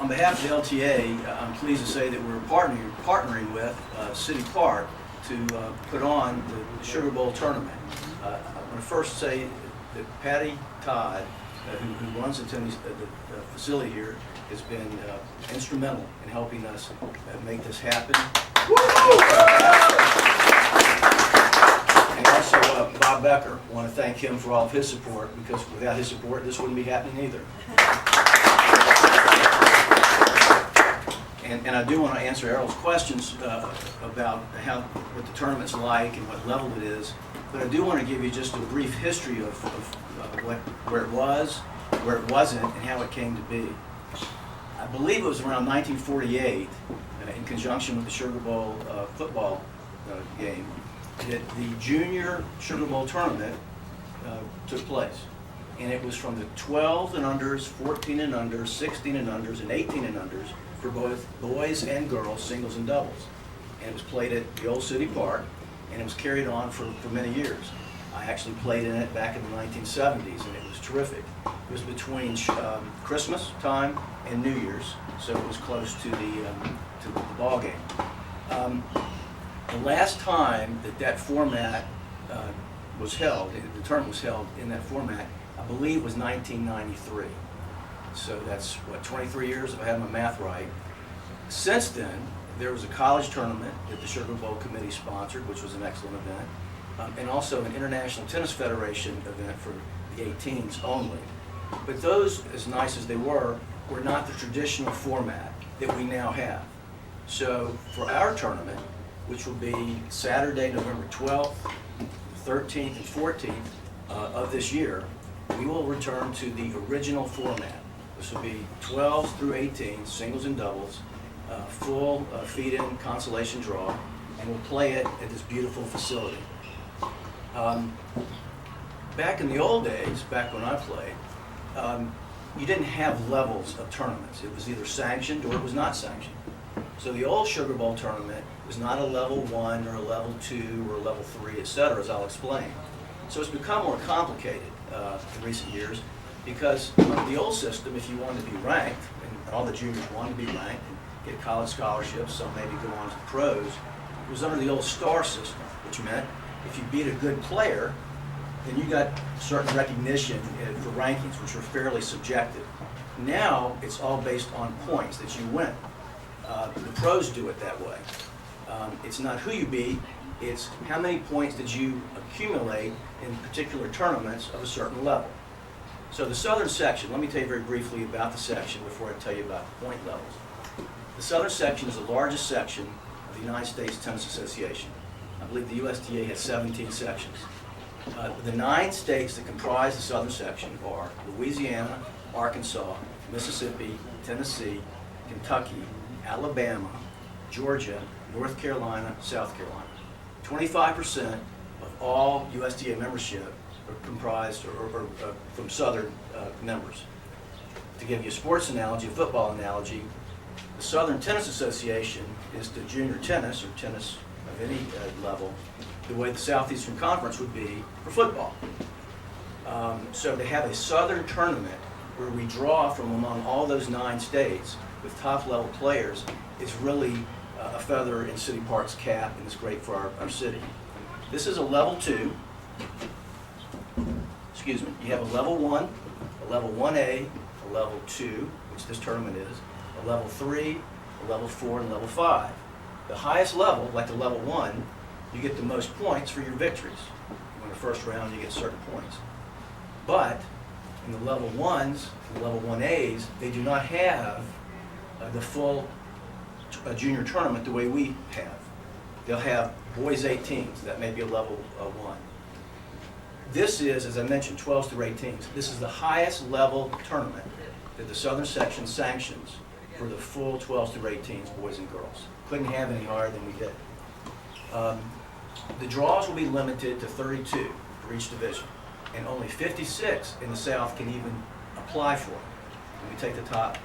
On behalf of the LTA, I'm pleased to say that we're partnering with City Park to put on the Sugar Bowl tournament. I want to first say that Patty Todd, who runs the facility here, has been instrumental in helping us make this happen. And also Bob Becker, I want to thank him for all of his support, because without his support this wouldn't be happening either. And I do want to answer Errol's questions about what the tournament's like and what level it is, but I do want to give you just a brief history of where it was, where it wasn't, and how it came to be. I believe it was around 1948, in conjunction with the Sugar Bowl football game, that the junior Sugar Bowl tournament took place. And it was from the 12 and unders, 14 and unders, 16 and unders, and 18 and unders for both boys and girls, singles and doubles. And it was played at the old City Park, and it was carried on for many years. I actually played in it back in the 1970s, and it was terrific. It was between Christmas time and New Year's, so it was close to the ball game. The last time that format was held, the tournament was held in that format, I believe was 1993. So that's, what, 23 years if I have my math right. Since then, there was a college tournament that the Sugar Bowl committee sponsored, which was an excellent event, and also an International Tennis Federation event for the 18s only. But those, as nice as they were not the traditional format that we now have. So for our tournament, which will be Saturday, November 12th, 13th, and 14th of this year, we will return to the original format. This will be 12s through 18s, singles and doubles, full feed-in consolation draw, and we'll play it at this beautiful facility. Back in the old days, back when I played, you didn't have levels of tournaments. It was either sanctioned or it was not sanctioned. So the old Sugar Bowl tournament was not a level 1 or a level 2 or a level 3, etc., as I'll explain. So it's become more complicated in recent years, because the old system, if you wanted to be ranked, and all the juniors wanted to be ranked and get college scholarships, some maybe go on to the pros, it was under the old star system, which meant if you beat a good player, then you got certain recognition for rankings, which were fairly subjective. Now it's all based on points that you win. The pros do it that way. It's not who you beat, it's how many points did you accumulate in particular tournaments of a certain level. So the southern section, let me tell you very briefly about the section before I tell you about the point levels. The southern section is the largest section of the United States Tennis Association. I believe the USTA has 17 sections. The 9 states that comprise the southern section are Louisiana, Arkansas, Mississippi, Tennessee, Kentucky, Alabama, Georgia, North Carolina, South Carolina. 25% of all USTA membership are comprised or from southern members. To give you a sports analogy, a football analogy, the Southern Tennis Association is to junior tennis, or tennis of any level, the way the Southeastern Conference would be for football. So to have a southern tournament where we draw from among all those 9 states with top level players is really a feather in City Park's cap, and it's great for our city. This is a level 2. Excuse me. You have a level 1, a level 1A, a level 2, which this tournament is, a level 3, a level 4, and a level 5. The highest level, like the level 1, you get the most points for your victories. You win the first round, you get certain points. But in the level 1s, the level 1As, they do not have the full junior tournament the way we have. They'll have boys 18s, that may be a level 1. This is, as I mentioned, 12s through 18s. This is the highest level tournament that the southern section sanctions for the full 12s through 18s, boys and girls. Couldn't have any higher than we did. The draws will be limited to 32 for each division, and only 56 in the South can even apply for it. And we take the top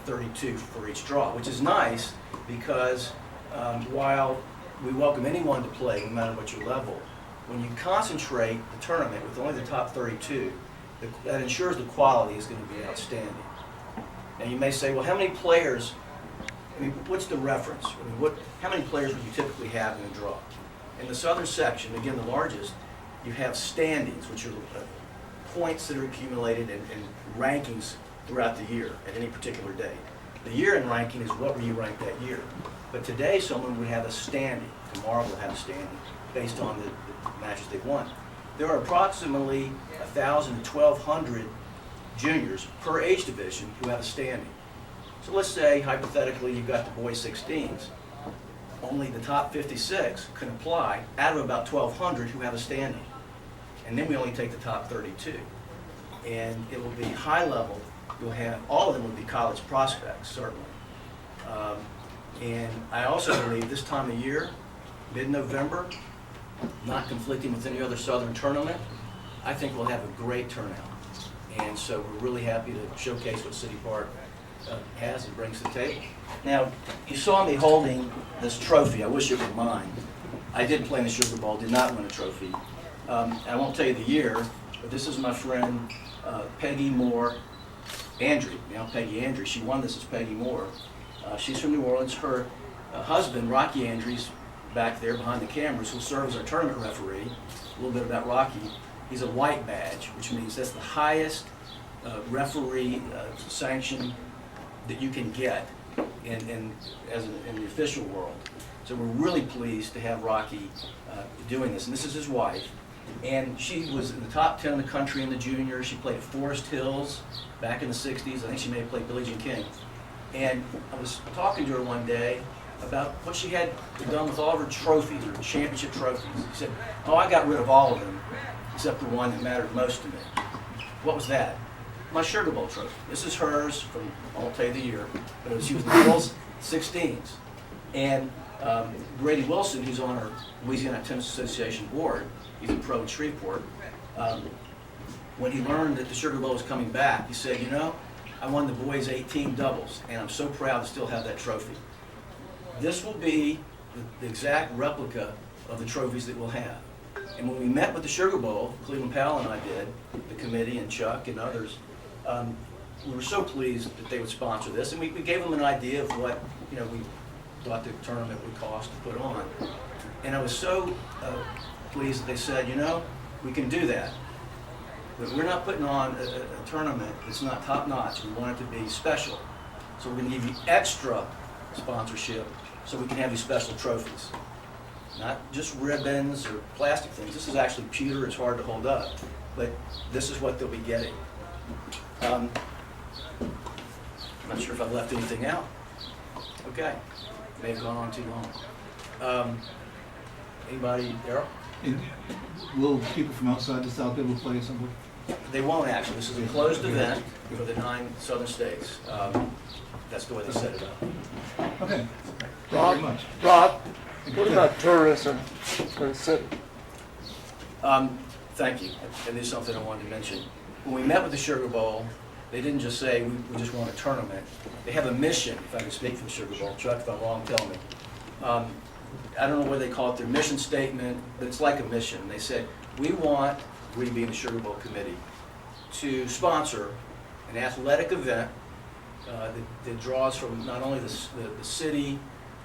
32 for each draw, which is nice because while we welcome anyone to play, no matter what your level, when you concentrate the tournament with only the top 32, that ensures the quality is going to be outstanding. Now you may say, well, how many players, I mean, what's the reference? I mean, how many players would you typically have in a draw? In the southern section, again, the largest, you have standings, which are points that are accumulated and rankings throughout the year at any particular day. The year-end ranking is what were you ranked that year. But today, someone would have a standing. Tomorrow will have a standing based on the matches they've won. There are approximately 1,000 to 1,200 juniors per age division who have a standing. So let's say, hypothetically, you've got the boys 16s. Only the top 56 can apply out of about 1,200 who have a standing. And then we only take the top 32. And it will be high level. You'll have, all of them will be college prospects, certainly. And I also believe this time of year, mid-November, not conflicting with any other Southern tournament, I think we'll have a great turnout. And so we're really happy to showcase what City Park has and brings to the table. Now, you saw me holding this trophy. I wish it were mine. I did play in the Sugar Bowl, did not win a trophy. I won't tell you the year, but this is my friend Peggy Moore Andrew. Now Peggy Andrew, she won this as Peggy Moore. She's from New Orleans. Her husband, Rocky Andrews, back there behind the cameras, who serves as our tournament referee. A little bit about Rocky. He's a white badge, which means that's the highest referee sanction that you can get in the official world. So we're really pleased to have Rocky doing this. And this is his wife. And she was in the top 10 in the country in the juniors. She played at Forest Hills back in the 60s. I think she may have played Billie Jean King. And I was talking to her one day about what she had done with all of her trophies, her championship trophies. She said, oh, I got rid of all of them, except the one that mattered most to me. What was that? My Sugar Bowl trophy. This is hers from, I won't tell you the year, but she was in the girls' 16s. And Grady Wilson, who's on our Louisiana Tennis Association board, he's a pro in Shreveport, when he learned that the Sugar Bowl was coming back, he said, you know, I won the boys 18 doubles, and I'm so proud to still have that trophy. This will be the exact replica of the trophies that we'll have. And when we met with the Sugar Bowl, Cleveland Powell and I did, the committee and Chuck and others, we were so pleased that they would sponsor this, and we gave them an idea of what we thought the tournament would cost to put on. And I was so pleased that they said, we can do that. But we're not putting on a tournament that's not top-notch. We want it to be special. So we're going to give you extra sponsorship so we can have these special trophies. Not just ribbons or plastic things. This is actually pewter. It's hard to hold up. But this is what they'll be getting. I'm not sure if I've left anything out. Okay. May have gone on too long. Anybody, Errol? Will people from outside the South be able to play somewhere? They won't actually. This is a closed event for the 9 southern states. That's the way they set it up. Okay. Thank you very much. Rob, what about tourism for the city? Thank you. And this is something I wanted to mention. When we met with the Sugar Bowl, they didn't just say we just want a tournament. They have a mission, if I can speak for the Sugar Bowl. Chuck, if I'm wrong, tell me. I don't know what they call it, their mission statement, but it's like a mission. They said, we want, we being the Sugar Bowl committee, to sponsor an athletic event that draws from not only the city,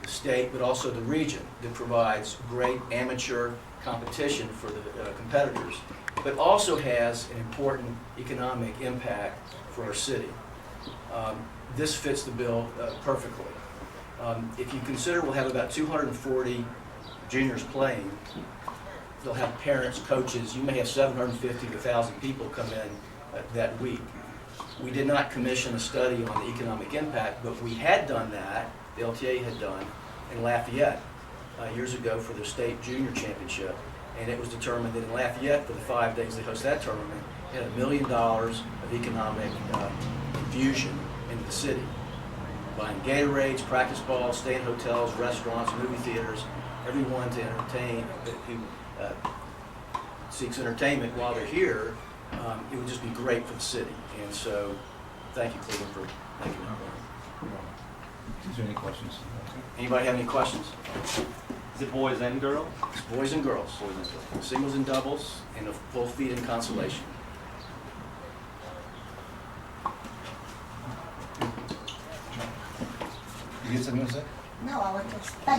the state, but also the region, that provides great amateur competition for the competitors, but also has an important economic impact for our city. This fits the bill perfectly. If you consider we'll have about 240 juniors playing, they'll have parents, coaches, you may have 750 to 1,000 people come in that week. We did not commission a study on the economic impact, but we had done that, the LTA had done, in Lafayette years ago for their state junior championship. And it was determined that in Lafayette, for the 5 days they host that tournament, it had $1 million of economic infusion into the city. Buying Gatorades, practice balls, stay in hotels, restaurants, movie theaters, everyone to entertain, who seeks entertainment while they're here, it would just be great for the city. And so, thank you, Cleveland, for making that point. Is there any questions? Anybody have any questions? Is it boys and girls? It's boys and girls. Boys and girls. Singles and doubles, and a full feed in consolation. You get something to say? No, I would just thank